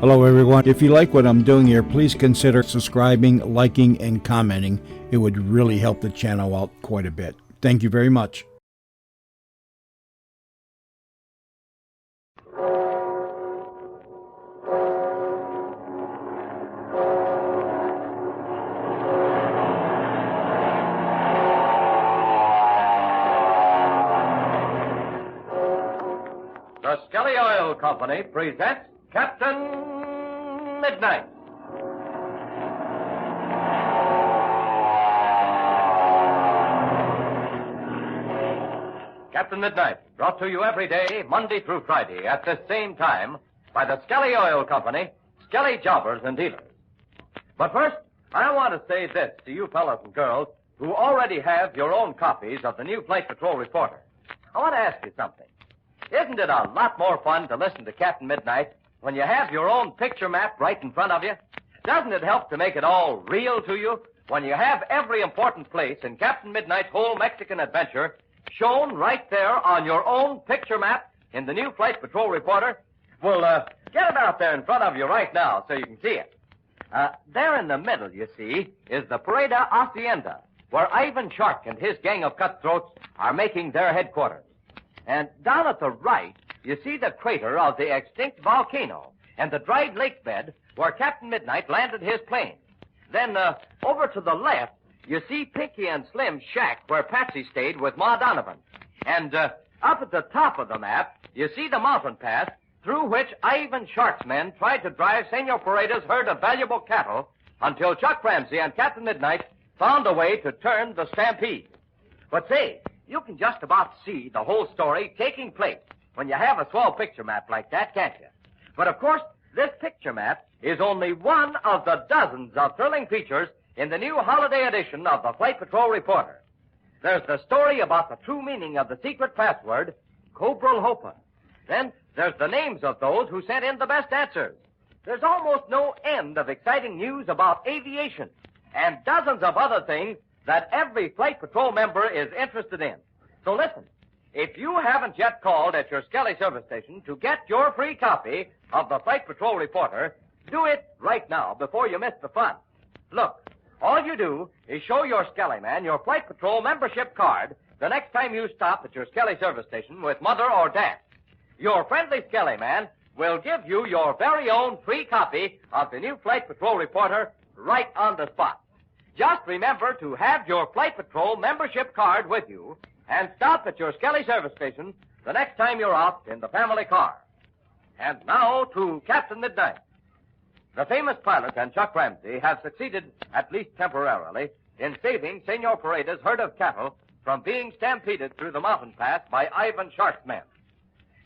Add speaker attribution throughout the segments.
Speaker 1: Hello, everyone. If you like what I'm doing here, please consider subscribing, liking, and commenting. It would really help the channel out quite a bit. Thank you very much.
Speaker 2: The Skelly Oil Company presents Captain Midnight. Captain Midnight, brought to you every day, Monday through Friday, at this same time, by the Skelly Oil Company, Skelly Jobbers and Dealers. But first, I want to say this to you fellas and girls who already have your own copies of the new Flight Patrol Reporter. I want to ask you something. Isn't it a lot more fun to listen to Captain Midnight when you have your own picture map right in front of you? Doesn't it help to make it all real to you when you have every important place in Captain Midnight's whole Mexican adventure shown right there on your own picture map in the new Flight Patrol Reporter? Well, get it out there in front of you right now so you can see it. There in the middle, you see, is the Perada Hacienda, where Ivan Shark and his gang of cutthroats are making their headquarters. And down at the right, you see the crater of the extinct volcano and the dried lake bed where Captain Midnight landed his plane. Then, over to the left, you see Pinky and Slim's shack where Patsy stayed with Ma Donovan. And, up at the top of the map, you see the mountain pass through which Ivan Shark's men tried to drive Senor Perada's herd of valuable cattle until Chuck Ramsey and Captain Midnight found a way to turn the stampede. But say, you can just about see the whole story taking place when you have a swell picture map like that, can't you? But of course, this picture map is only one of the dozens of thrilling features in the new holiday edition of the Flight Patrol Reporter. There's the story about the true meaning of the secret password, Cobra Hopa. Then there's the names of those who sent in the best answers. There's almost no end of exciting news about aviation and dozens of other things that every Flight Patrol member is interested in. So listen, if you haven't yet called at your Skelly service station to get your free copy of the Flight Patrol Reporter, do it right now before you miss the fun. Look, all you do is show your Skelly man your Flight Patrol membership card the next time you stop at your Skelly service station with Mother or Dad. Your friendly Skelly man will give you your very own free copy of the new Flight Patrol Reporter right on the spot. Just remember to have your Flight Patrol membership card with you and stop at your Skelly service station the next time you're out in the family car. And now to Captain Midnight. The famous pilot and Chuck Ramsey have succeeded, at least temporarily, in saving Senor Perada's herd of cattle from being stampeded through the mountain pass by Ivan Shark's men.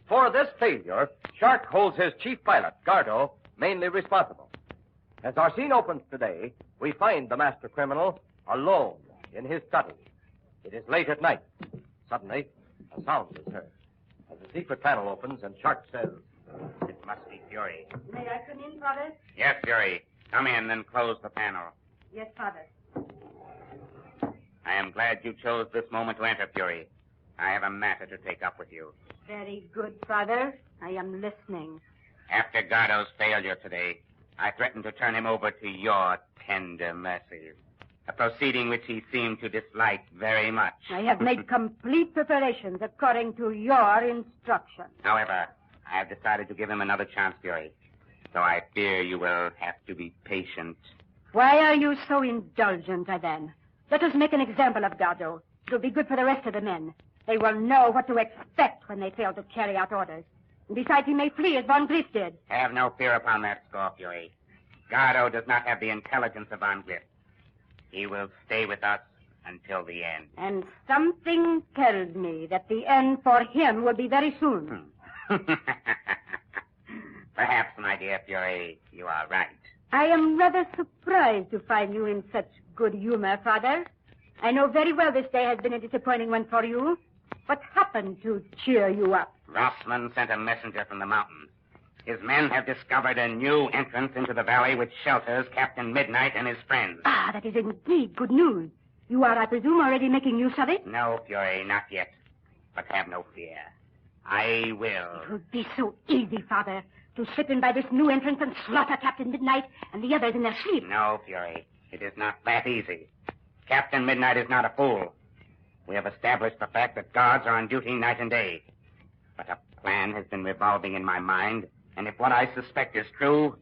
Speaker 2: For this failure, Shark holds his chief pilot, Gardo, mainly responsible. As our scene opens today, we find the master criminal alone in his study. It is late at night. Suddenly, a sound is heard. As the secret panel opens and Shark says,
Speaker 3: "It must be Fury."
Speaker 4: May I come in, Father?
Speaker 3: Yes, Fury. Come in and close the panel.
Speaker 4: Yes, Father.
Speaker 3: I am glad you chose this moment to enter, Fury. I have a matter to take up with you.
Speaker 4: Very good, Father. I am listening.
Speaker 3: After Gardo's failure today, I threatened to turn him over to your tender mercies, a proceeding which he seemed to dislike very much.
Speaker 4: I have made complete preparations according to your instructions.
Speaker 3: However, I have decided to give him another chance, Fury. So I fear you will have to be patient.
Speaker 4: Why are you so indulgent, then? Let us make an example of Gardo. It will be good for the rest of the men. They will know what to expect when they fail to carry out orders. And besides, he may flee as Von Gliff did.
Speaker 3: Have no fear upon that score, Fury. Gardo does not have the intelligence of Von Gliff. He will stay with us until the end.
Speaker 4: And something tells me that the end for him will be very soon.
Speaker 3: Perhaps, my dear Fury, you are right.
Speaker 4: I am rather surprised to find you in such good humor, Father. I know very well this day has been a disappointing one for you. What happened to cheer you up?
Speaker 3: Rossman sent a messenger from the mountains. His men have discovered a new entrance into the valley which shelters Captain Midnight and his friends.
Speaker 4: Ah, that is indeed good news. You are, I presume, already making use of it?
Speaker 3: No, Fury, not yet. But have no fear. I will.
Speaker 4: It would be so easy, Father, to slip in by this new entrance and slaughter Captain Midnight and the others in their sleep.
Speaker 3: No, Fury. It is not that easy. Captain Midnight is not a fool. We have established the fact that guards are on duty night and day. But a plan has been revolving in my mind, and if what I suspect is true,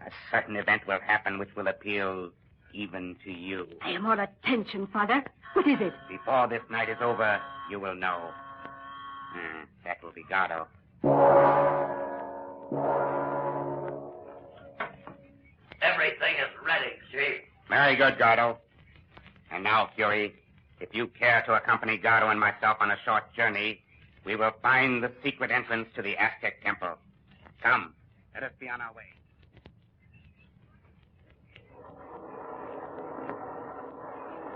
Speaker 3: a certain event will happen which will appeal even to you.
Speaker 4: I am all attention, Father. What is it?
Speaker 3: Before this night is over, you will know. That will be Gardo.
Speaker 5: Everything is ready, Chief.
Speaker 3: Very good, Gardo. And now, Fury, if you care to accompany Gardo and myself on a short journey, we will find the secret entrance to the Aztec temple. Come, let us be on our way.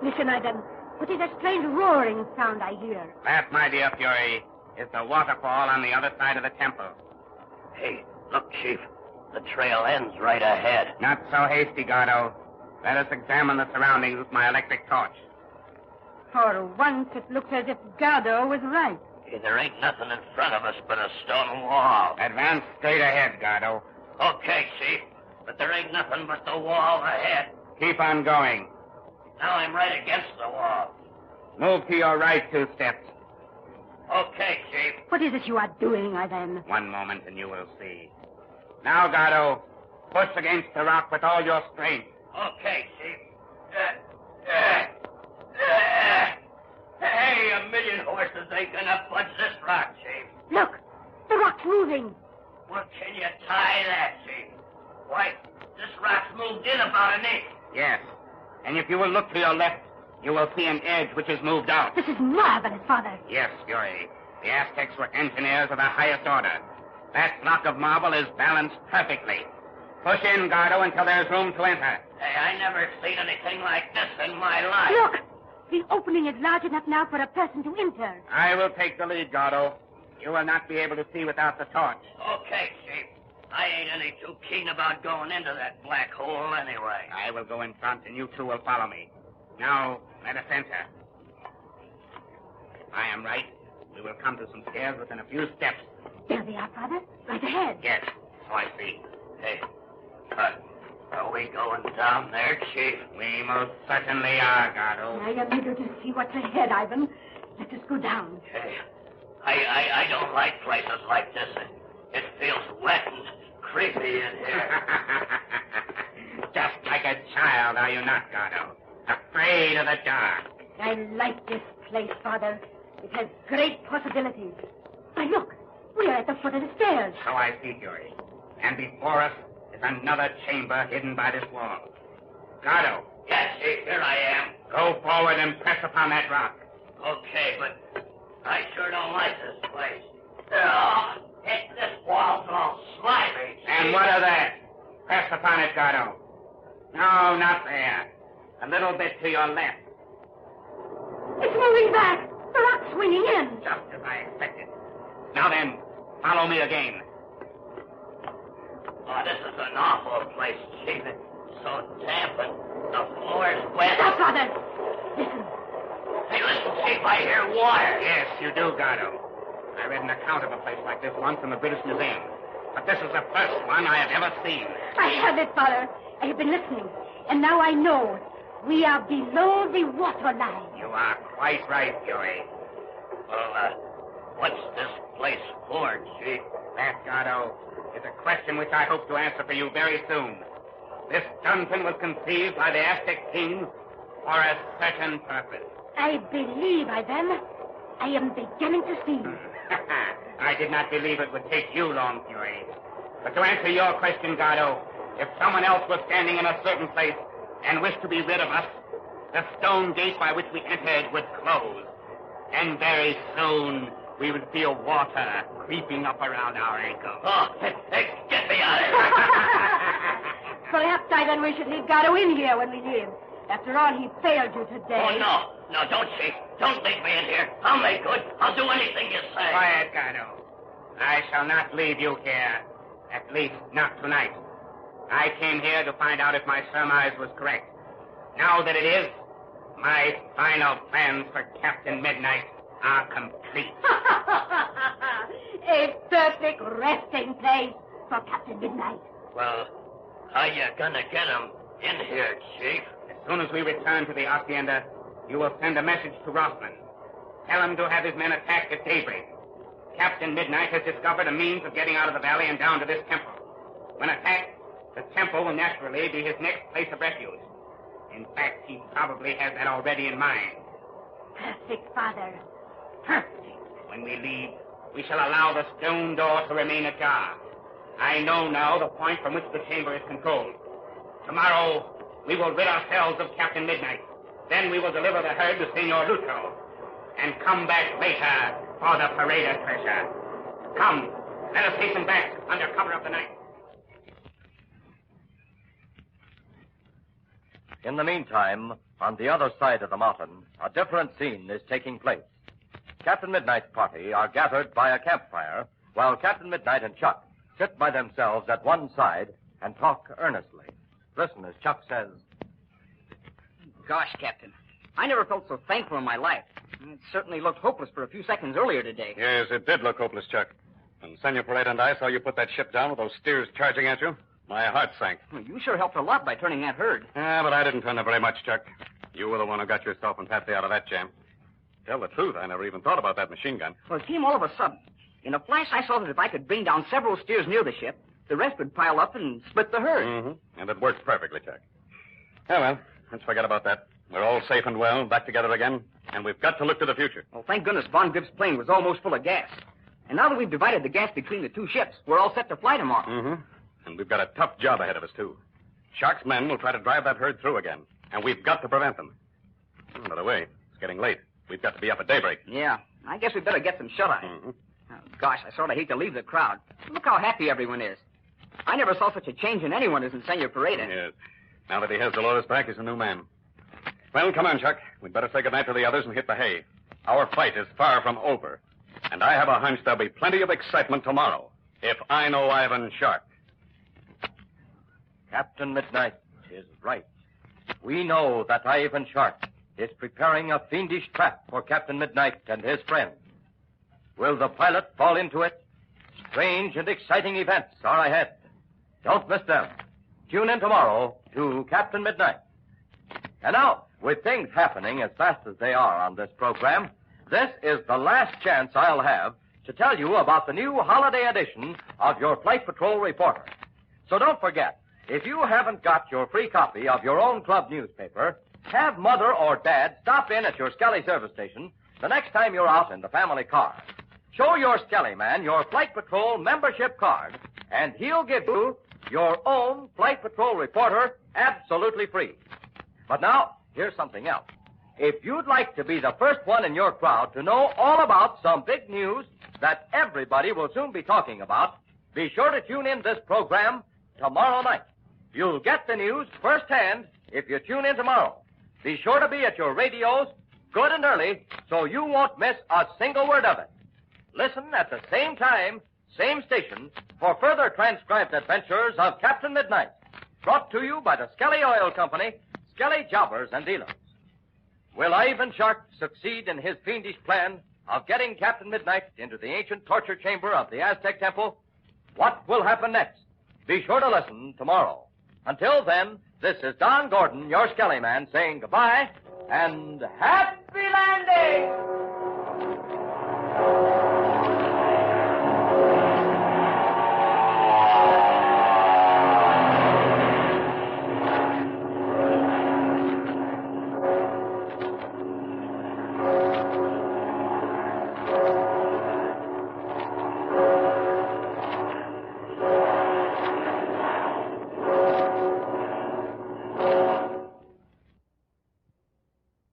Speaker 4: Listen, Ivan. What is that strange roaring sound I hear?
Speaker 3: That, my dear Fury, is the waterfall on the other side of the temple.
Speaker 5: Hey, look, Chief. The trail ends right ahead.
Speaker 3: Not so hasty, Gardo. Let us examine the surroundings with my electric torch.
Speaker 4: For once, it looks as if Gardo was right.
Speaker 5: Hey, there ain't nothing in front of us but a stone wall.
Speaker 3: Advance straight ahead, Gardo.
Speaker 5: Okay, Chief. But there ain't nothing but the wall ahead.
Speaker 3: Keep on going.
Speaker 5: Now I'm right against the wall.
Speaker 3: Move to your right 2 steps.
Speaker 5: Okay, Chief.
Speaker 4: What is it you are doing, Ivan?
Speaker 3: One moment and you will see. Now, Gardo, push against the rock with all your strength.
Speaker 5: Okay, Chief. Hey, a million horses ain't gonna budge this rock, Chief.
Speaker 4: Look, the rock's moving.
Speaker 5: Well, can you tie that, Chief? Why, this rock's moved in about an inch.
Speaker 3: Yes. And if you will look to your left, you will see an edge which has moved out.
Speaker 4: This is marvelous, Father.
Speaker 3: Yes, Fury. The Aztecs were engineers of the highest order. That block of marble is balanced perfectly. Push in, Gardo, until there's room to enter.
Speaker 5: Hey, I never seen anything like this in my life.
Speaker 4: Look, the opening is large enough now for a person to enter.
Speaker 3: I will take the lead, Gardo. You will not be able to see without the torch.
Speaker 5: Okay, Chief. I ain't any too keen about going into that black hole anyway.
Speaker 3: I will go in front, and you two will follow me. Now, let us enter. I am right. We will come to some stairs within a few steps.
Speaker 4: There they are, Father. Right ahead.
Speaker 3: Yes, so I see.
Speaker 5: Hey, are we going down there, Chief?
Speaker 3: We most certainly are, Gardo.
Speaker 4: I am eager to see what's ahead, Ivan. Let us go down.
Speaker 5: Hey, I don't like places like this. It feels wet and creepy in here.
Speaker 3: Just like a child, are you not, Gardo? Afraid of the dark.
Speaker 4: I like this place, Father. It has great possibilities. Why, look. We are at the foot of the stairs.
Speaker 3: So I see, Fury. And before us is another chamber hidden by this wall. Gardo.
Speaker 5: Yes, Chief, here I am.
Speaker 3: Go forward and press upon that rock.
Speaker 5: Okay, but I sure don't like this place. Oh, this wall's all slimy, Chief.
Speaker 3: And what of that? Press upon it, Gardo. No, not there. A little bit to your left.
Speaker 4: It's moving back. The rock's swinging in.
Speaker 3: Just as I expected. Now then, follow me again.
Speaker 5: Oh, this is an awful place, Chief. It's so damp and the floor's wet.
Speaker 4: Stop, Father. Listen.
Speaker 5: Hey, listen, Chief, I hear water.
Speaker 3: Yes, you do, Gardo. I read an account of a place like this once in the British Museum. But this is the first one I have ever seen.
Speaker 4: I have it, Father. I have been listening. And now I know. We are below the water line.
Speaker 3: You are quite right, Fury.
Speaker 5: Well, what's this place for, Chief?
Speaker 3: That, Gardo, is a question which I hope to answer for you very soon. This dungeon was conceived by the Aztec kings for a certain purpose.
Speaker 4: I believe, Ivan. I am beginning to see.
Speaker 3: I did not believe it would take you long, Fury. But to answer your question, Gardo, if someone else was standing in a certain place and wished to be rid of us, the stone gate by which we entered would close. And very soon we would feel water creeping up around our ankles.
Speaker 5: Oh, hey, get me out of here.
Speaker 4: Perhaps, Ivan, we should leave Gardo in here when we leave. After all, he failed you today.
Speaker 5: Oh, no. No, don't, Chief. Don't leave me in here. I'll make good. I'll do anything you say.
Speaker 3: Quiet, Gardo. I shall not leave you here. At least, not tonight. I came here to find out if my surmise was correct. Now that it is, my final plans for Captain Midnight are complete.
Speaker 4: A perfect resting place for Captain Midnight.
Speaker 5: Well, how you gonna get him in here, Chief?
Speaker 3: As soon as we return to the Hacienda, you will send a message to Rossman. Tell him to have his men attacked at daybreak. Captain Midnight has discovered a means of getting out of the valley and down to this temple. When attacked, the temple will naturally be his next place of refuge. In fact, he probably has that already in mind.
Speaker 4: Perfect, Father. Perfect.
Speaker 3: When we leave, we shall allow the stone door to remain ajar. I know now the point from which the chamber is controlled. Tomorrow, we will rid ourselves of Captain Midnight. Then we will deliver the herd to Senor Lucho and come back later for the Perada treasure. Come, let us hasten back under cover of the night.
Speaker 2: In the meantime, on the other side of the mountain, a different scene is taking place. Captain Midnight's party are gathered by a campfire, while Captain Midnight and Chuck sit by themselves at one side and talk earnestly. Listen as Chuck says,
Speaker 6: Gosh, Captain, I never felt so thankful in my life. It certainly looked hopeless for a few seconds earlier today.
Speaker 7: Yes, it did look hopeless, Chuck. When Senor Perada and I saw you put that ship down with those steers charging at you, my heart sank.
Speaker 6: Well, you sure helped a lot by turning that herd.
Speaker 7: Yeah, but I didn't turn it very much, Chuck. You were the one who got yourself and Patsy out of that jam. Tell the truth, I never even thought about that machine gun.
Speaker 6: Well, it came all of a sudden. In a flash, I saw that if I could bring down several steers near the ship, the rest would pile up and split the herd.
Speaker 7: Mm-hmm. And it worked perfectly, Chuck. Yeah, well, let's forget about that. We're all safe and well, back together again, and we've got to look to the future.
Speaker 6: Well, thank goodness Von Grip's plane was almost full of gas. And now that we've divided the gas between the two ships, we're all set to fly tomorrow.
Speaker 7: Mm-hmm. And we've got a tough job ahead of us, too. Shark's men will try to drive that herd through again, and we've got to prevent them. By the way, it's getting late. We've got to be up at daybreak.
Speaker 6: Yeah, I guess we'd better get some shut-eye.
Speaker 7: Mm-hmm.
Speaker 6: Oh, gosh, I sort of hate to leave the crowd. Look how happy everyone is. I never saw such a change in anyone as in Senor Perada.
Speaker 7: Yes. Now that he has Dolores back, he's a new man. Well, come on, Chuck. We'd better say goodnight to the others and hit the hay. Our fight is far from over. And I have a hunch there'll be plenty of excitement tomorrow, if I know Ivan Shark.
Speaker 2: Captain Midnight is right. We know that Ivan Shark is preparing a fiendish trap for Captain Midnight and his friends. Will the pilot fall into it? Strange and exciting events are ahead. Don't miss them. Tune in tomorrow to Captain Midnight. And now, with things happening as fast as they are on this program, this is the last chance I'll have to tell you about the new holiday edition of your Flight Patrol Reporter. So don't forget, if you haven't got your free copy of your own club newspaper, have Mother or Dad stop in at your Skelly service station the next time you're out in the family car. Show your Skelly man your Flight Patrol membership card, and he'll give you your own Flight Patrol Reporter absolutely free. But now, here's something else. If you'd like to be the first one in your crowd to know all about some big news that everybody will soon be talking about, be sure to tune in this program tomorrow night. You'll get the news firsthand if you tune in tomorrow. Be sure to be at your radios good and early so you won't miss a single word of it. Listen at the same time, same station, for further transcribed adventures of Captain Midnight. Brought to you by the Skelly Oil Company, Skelly Jobbers and Dealers. Will Ivan Shark succeed in his fiendish plan of getting Captain Midnight into the ancient torture chamber of the Aztec Temple? What will happen next? Be sure to listen tomorrow. Until then, this is Don Gordon, your Skelly man, saying goodbye and happy landing!